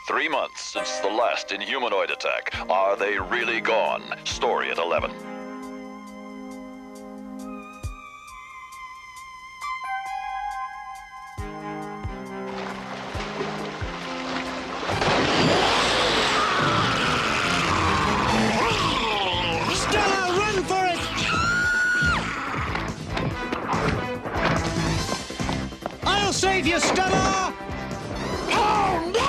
3 months since the last Inhumanoid attack. Are they really gone? Story at 11. Stella, run for it! I'll save you, Stella! Oh, no!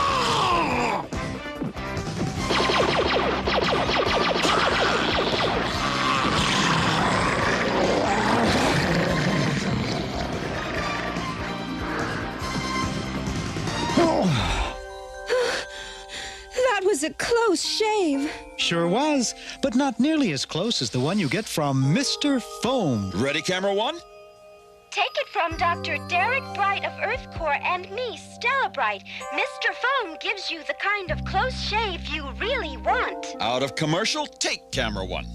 That was a close shave. Sure was, but not nearly as close as the one you get from Mr. Foam. Ready, camera one? Take it from Dr. Derek Bright of Earth Corps and me, Stella Bright. Mr. Foam gives you the kind of close shave you really want. Out of commercial, take camera one.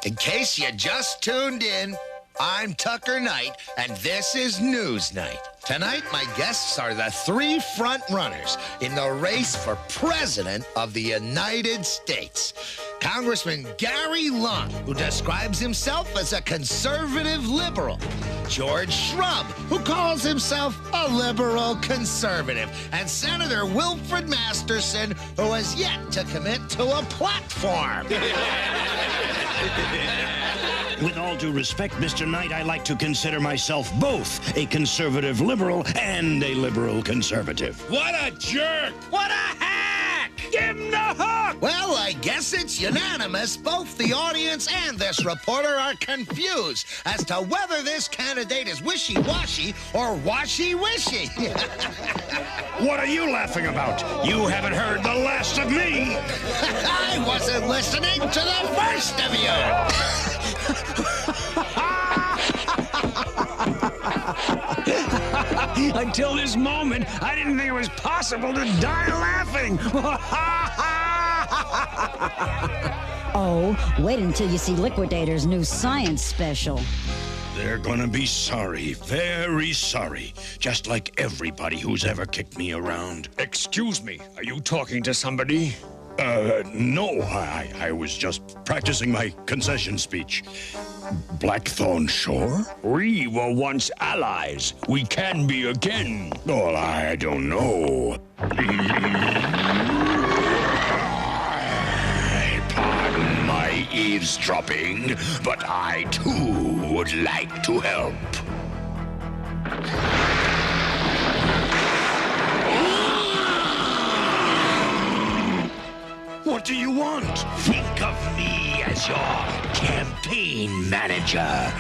In case you just tuned in, I'm Tucker Knight, and this is News Night. Tonight, my guests are the 3 front runners in the race for President of the United States. Congressman Gary Lund, who describes himself as a conservative liberal. George Shrub, who calls himself a liberal conservative. And Senator Wilfred Masterson, who has yet to commit to a platform. With all due respect, Mr. Knight, I like to consider myself both a conservative liberal and a liberal conservative. What a jerk! What a hack! Give him the hook! Well, I guess it's unanimous. Both the audience and this reporter are confused as to whether this candidate is wishy-washy or washy-wishy. What are you laughing about? You haven't heard the last of me! I wasn't listening to the first of you! Until this moment, I didn't think it was possible to die laughing! Oh, wait until you see Liquidator's new science special. They're gonna be sorry, very sorry. Just like everybody who's ever kicked me around. Excuse me, are you talking to somebody? No, I was just practicing my concession speech. Blackthorn Shore? We were once allies. We can be again. Well, I don't know. Pardon my eavesdropping, but I too would like to help. What do you want? Think of me as your campaign manager.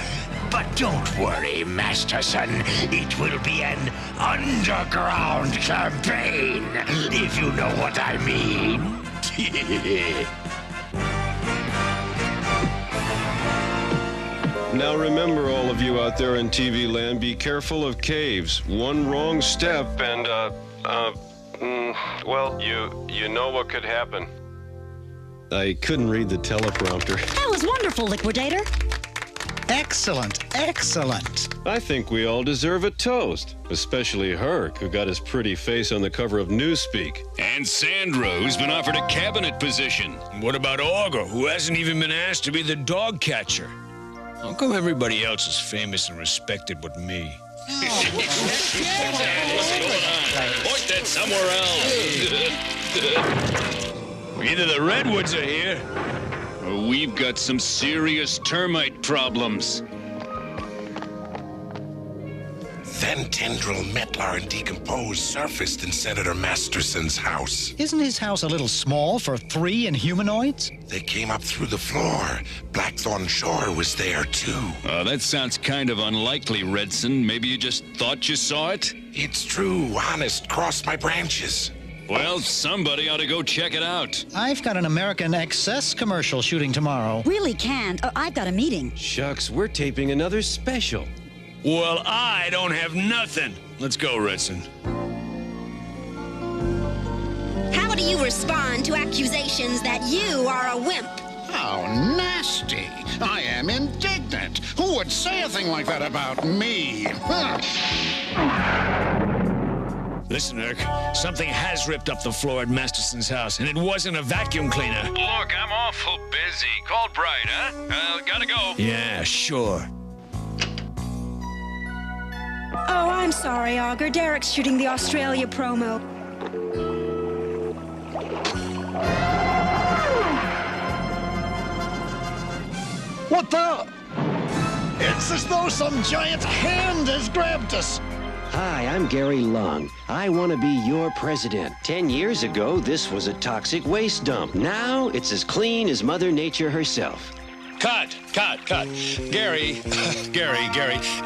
But don't worry, Masterson. It will be an underground campaign, if you know what I mean. Now remember, all of you out there in TV land, be careful of caves. One wrong step and, well, you know what could happen. I couldn't read the teleprompter. That was wonderful, Liquidator. Excellent, excellent. I think we all deserve a toast, especially Herc, who got his pretty face on the cover of Newspeak. And Sandra, who's been offered a cabinet position. What about Augur, who hasn't even been asked to be the dog catcher? How come everybody else is famous and respected but me? Point that somewhere else. Either the redwoods are here, or we've got some serious termite problems. Then Tendril, Metlar, and D'Kompoz surfaced in Senator Masterson's house. Isn't his house a little small for 3 Inhumanoids? They came up through the floor. Blackthorn Shore was there, too. That sounds kind of unlikely, Redson. Maybe you just thought you saw it? It's true, honest, cross my branches. Well, somebody ought to go check it out. I've got an American Excess commercial shooting tomorrow. Really can't. I've got a meeting. Shucks, we're taping another special. Well, I don't have nothing. Let's go, Redson. How do you respond to accusations that you are a wimp? How nasty. I am indignant. Who would say a thing like that about me? Listen, Eric, something has ripped up the floor at Masterson's house, and it wasn't a vacuum cleaner. Look, I'm awful busy. Called Bright, huh? Gotta go. Yeah, sure. Oh, I'm sorry, Augur. Derek's shooting the Australia promo. What the? It's as though some giant hand has grabbed us. Hi, I'm Gary Lung. I want to be your president. 10 years ago, this was a toxic waste dump. Now, it's as clean as Mother Nature herself. Cut. Gary,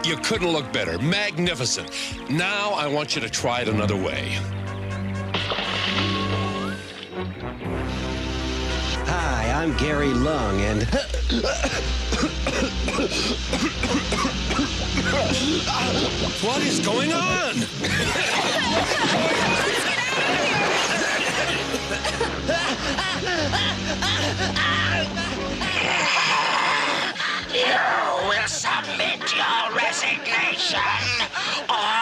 you couldn't look better. Magnificent. Now I want you to try it another way. Hi, I'm Gary Lung, and... What is going on? You will submit your resignation, or...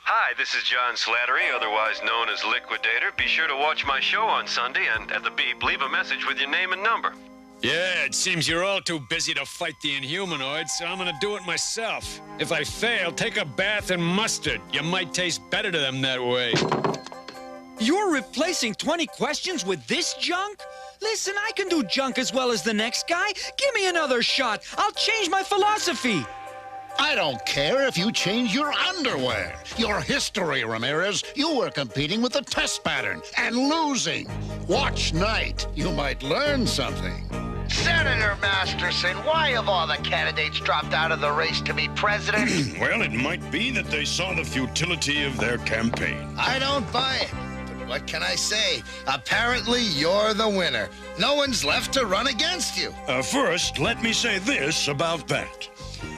Hi, this is John Slattery, otherwise known as Liquidator. Be sure to watch my show on Sunday, and at the beep, leave a message with your name and number. Yeah, it seems you're all too busy to fight the Inhumanoids, so I'm gonna do it myself. If I fail, take a bath in mustard. You might taste better to them that way. You're replacing 20 questions with this junk? Listen, I can do junk as well as the next guy. Give me another shot. I'll change my philosophy. I don't care if you change your underwear. Your history, Ramirez. You were competing with a test pattern and losing. Watch Night. You might learn something. Senator Masterson, why have all the candidates dropped out of the race to be president? Well, it might be that they saw the futility of their campaign. I don't buy it. But what can I say? Apparently, you're the winner. No one's left to run against you. First, let me say this about that.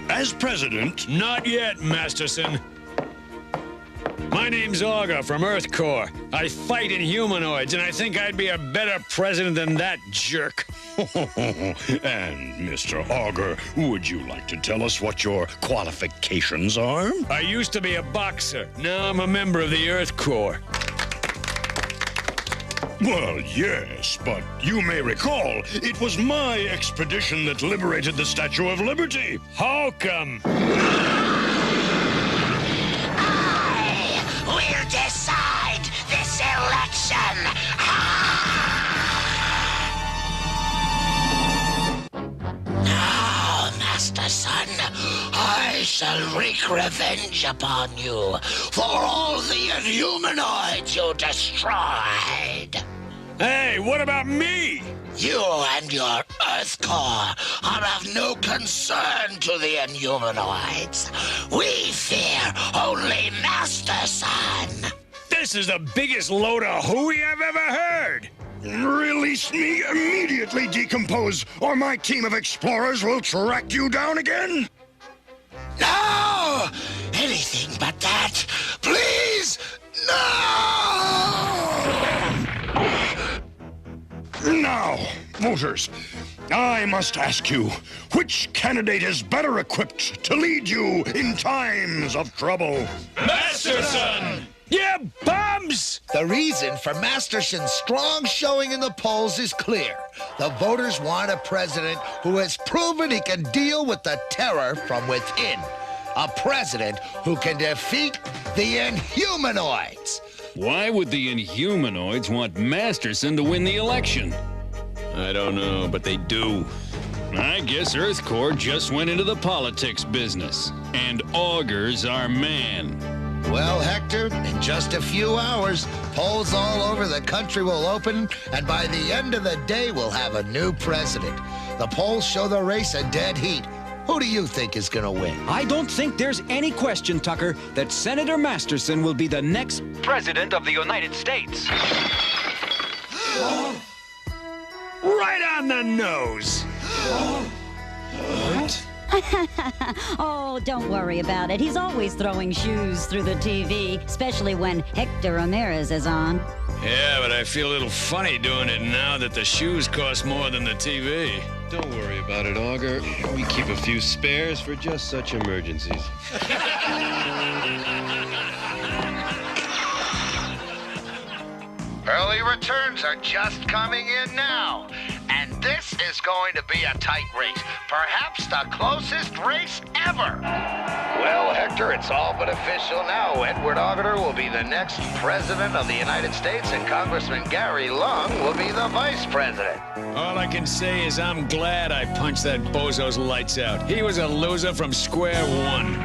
As president... Not yet, Masterson. My name's Augur from Earth Corps. I fight Inhumanoids, and I think I'd be a better president than that jerk. And, Mr. Augur, would you like to tell us what your qualifications are? I used to be a boxer. Now I'm a member of the Earth Corps. Well, yes, but you may recall, it was my expedition that liberated the Statue of Liberty. How come? I will decide this election. Now, Master Son, I shall wreak revenge upon you for all the Inhumanoids you destroyed. Hey, what about me? You and your Earth Corps are of no concern to the Inhumanoids. We fear only Master Son. This is the biggest load of hooey I've ever heard. Release me immediately, D'Kompoz, or my team of explorers will track you down again. No! Anything but that. Please, no! Now, voters, I must ask you, which candidate is better equipped to lead you in times of trouble? Masterson! Yeah, bums! The reason for Masterson's strong showing in the polls is clear. The voters want a president who has proven he can deal with the terror from within. A president who can defeat the Inhumanoids. Why would the Inhumanoids want Masterson to win the election? I don't know, but they do. I guess Earth Corps just went into the politics business. And Augur's our man. Well, Hector, in just a few hours, polls all over the country will open, and by the end of the day, we'll have a new president. The polls show the race a dead heat. Who do you think is going to win? I don't think there's any question, Tucker, that Senator Masterson will be the next president of the United States. Right on the nose. What? Oh, don't worry about it. He's always throwing shoes through the TV, especially when Hector Ramirez is on. Yeah, but I feel a little funny doing it now that the shoes cost more than the TV. Don't worry about it, Augur. We keep a few spares for just such emergencies. Early returns are just coming in now. And this is going to be a tight race. Perhaps the closest race ever. Well, Hector, it's all but official now. Edward Auger will be the next president of the United States, and Congressman Gary Lung will be the vice president. All I can say is I'm glad I punched that bozo's lights out. He was a loser from square one.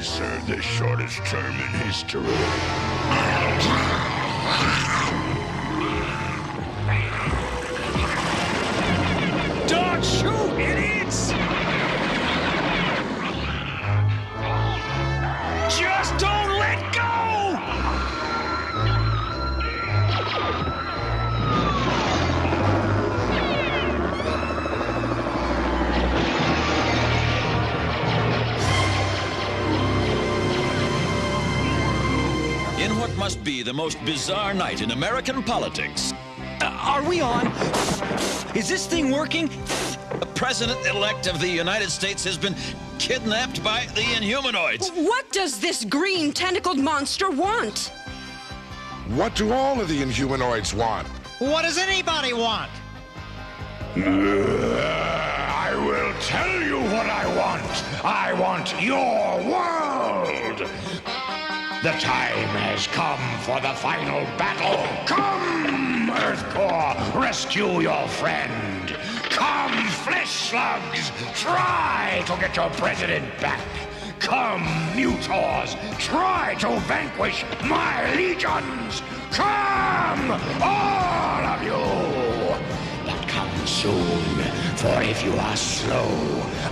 Served the shortest term in history. Don't shoot, idiots! Just don't let go! In what must be the most bizarre night in American politics. Are we on? Is this thing working? The President-elect of the United States has been kidnapped by the Inhumanoids. What does this green tentacled monster want? What do all of the Inhumanoids want? What does anybody want? I will tell you what I want. I want your world. The time has come for the final battle. Come, Earth Core, rescue your friend. Come, flesh slugs, try to get your president back. Come, mutors, try to vanquish my legions. Come, all of you. But come soon, for if you are slow,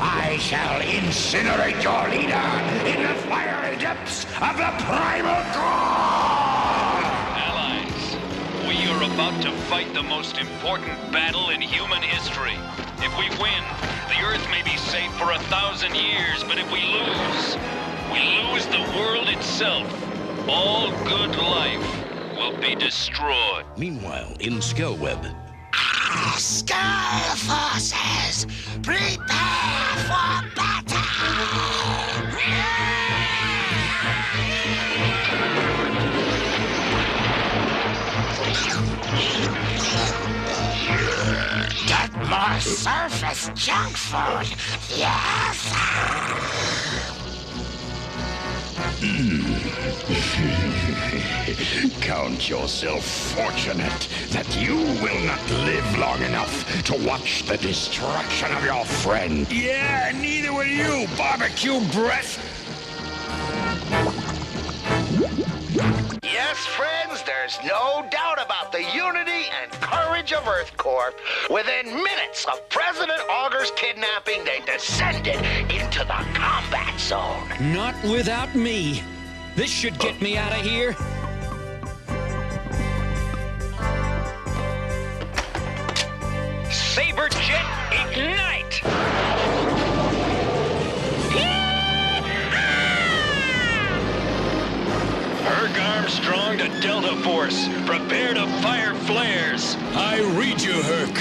I shall incinerate your leader in the fiery depths of the primal core! Allies, we are about to fight the most important battle in human history. If we win, the Earth may be safe for 1,000 years, but if we lose the world itself. All good life will be destroyed. Meanwhile, in Skellweb. Skull forces, prepare for battle! Get more surface junk food, yes! Count yourself fortunate that you will not live long enough to watch the destruction of your friend. Yeah, neither will you, barbecue breath! Yes, friends, there's no doubt about the unity and courage of Earth Corp. Within minutes of President Auger's kidnapping, they descended into the combat zone. Not without me. This should get me out of here. Säйbr Jet, ignite! Herc Armstrong to Delta Force. Prepare to fire flares. I read you, Herc.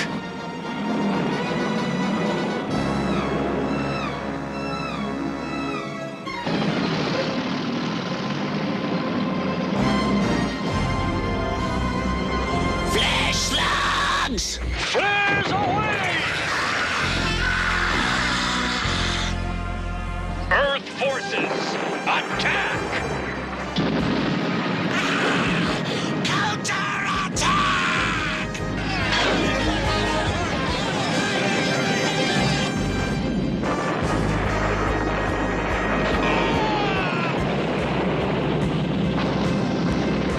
Flash slugs! Flares away! Earth forces, attack!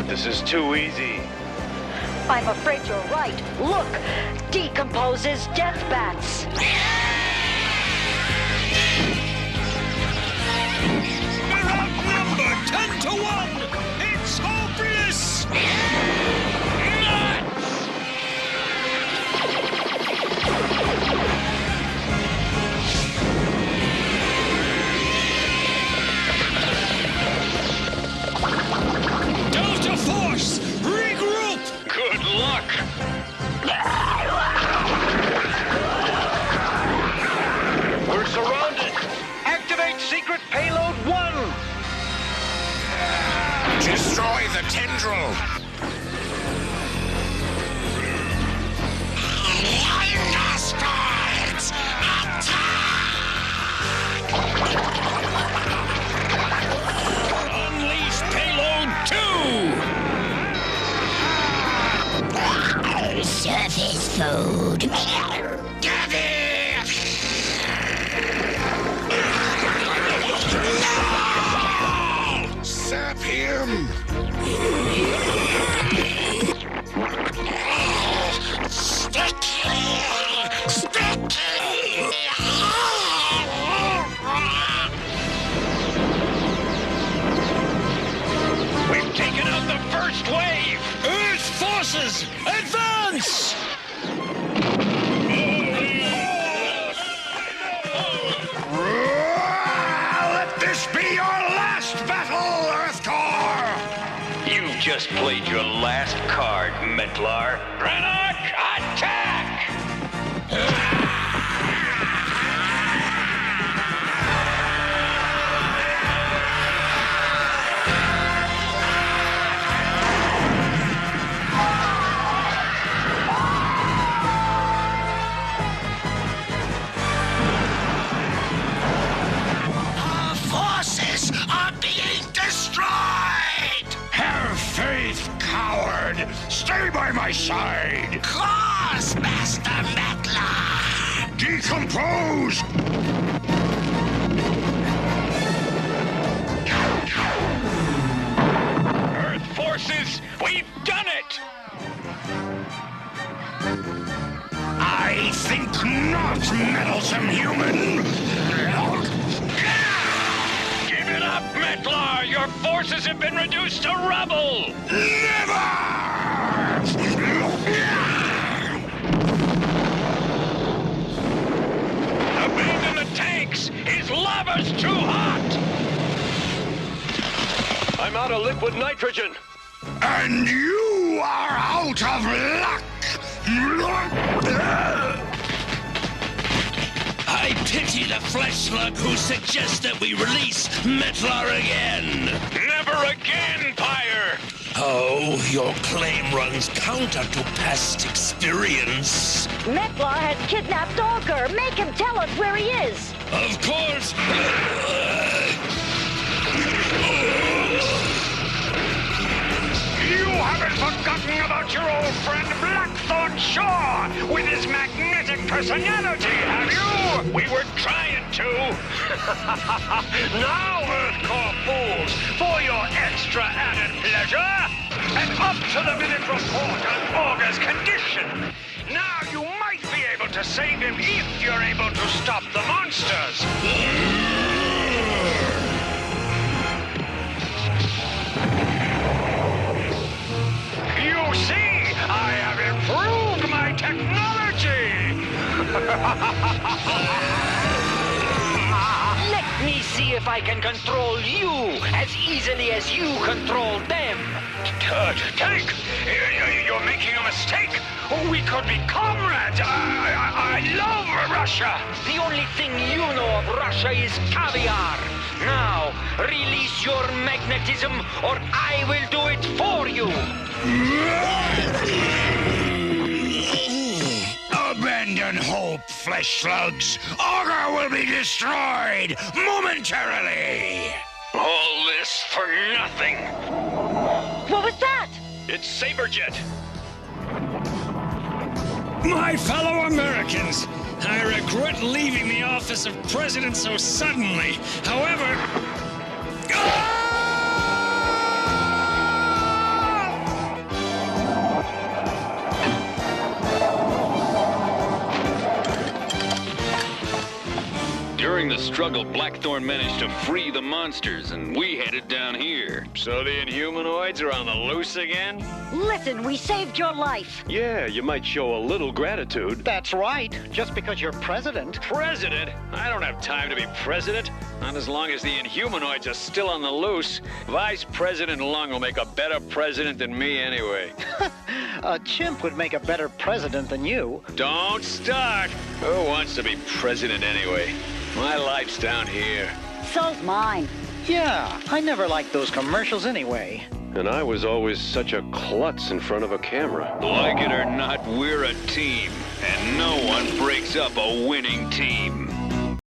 This is too easy. I'm afraid you're right. Look, D'Compoz's death bats. We're outnumbered 10 to 1! It's hopeless! Nuts! of his food. Sap him! We've taken out the first wave! Earth forces, advance! Let this be your last battle, Earth Core! You've just played your last card, Metlar. Granok, attack! Our forces are being destroyed! Have faith, coward! Stay by my side! Course, Master Metlar! Decompose! Earth forces, we've done it! I think not, meddlesome human! Give it up, Metlar! Your forces have been reduced to rubble! Never! Abandon the tanks! His lava's too hot! I'm out of liquid nitrogen. And you are out of luck! I pity the flesh slug who suggests that we release Metlar again! Never again, Pyre! Oh, your claim runs counter to past experience. Metlar has kidnapped Augur. Make him tell us where he is. Of course! You haven't forgotten about your old friend Blackthorn Shaw with his magnetic personality, have you? We were trying to! Now, Earthcore fools, for your extra added pleasure, and up to the minute report on Augur's condition. Now you might be able to save him if you're able to stop the monsters. You see, I have improved my technology! Let me see if I can control you as easily as you control them! Tank, you're making a mistake. We could be comrades. I love Russia. The only thing you know of Russia is caviar! Now, release your magnetism or I will do it for you! Abandon hope, flesh slugs. Augur will be destroyed momentarily. All this for nothing! What was that? It's Säйbr Jet! My fellow Americans, I regret leaving the office of president so suddenly. However... During the struggle, Blackthorn managed to free the monsters, and we headed down here. So the Inhumanoids are on the loose again? Listen, we saved your life. Yeah, you might show a little gratitude. That's right. Just because you're president. President? I don't have time to be president. Not as long as the Inhumanoids are still on the loose. Vice President Lung will make a better president than me anyway. A chimp would make a better president than you. Don't start! Who wants to be president anyway? My life's down here. So's mine. Yeah, I never liked those commercials anyway. And I was always such a klutz in front of a camera. Like it or not, we're a team, and no one breaks up a winning team.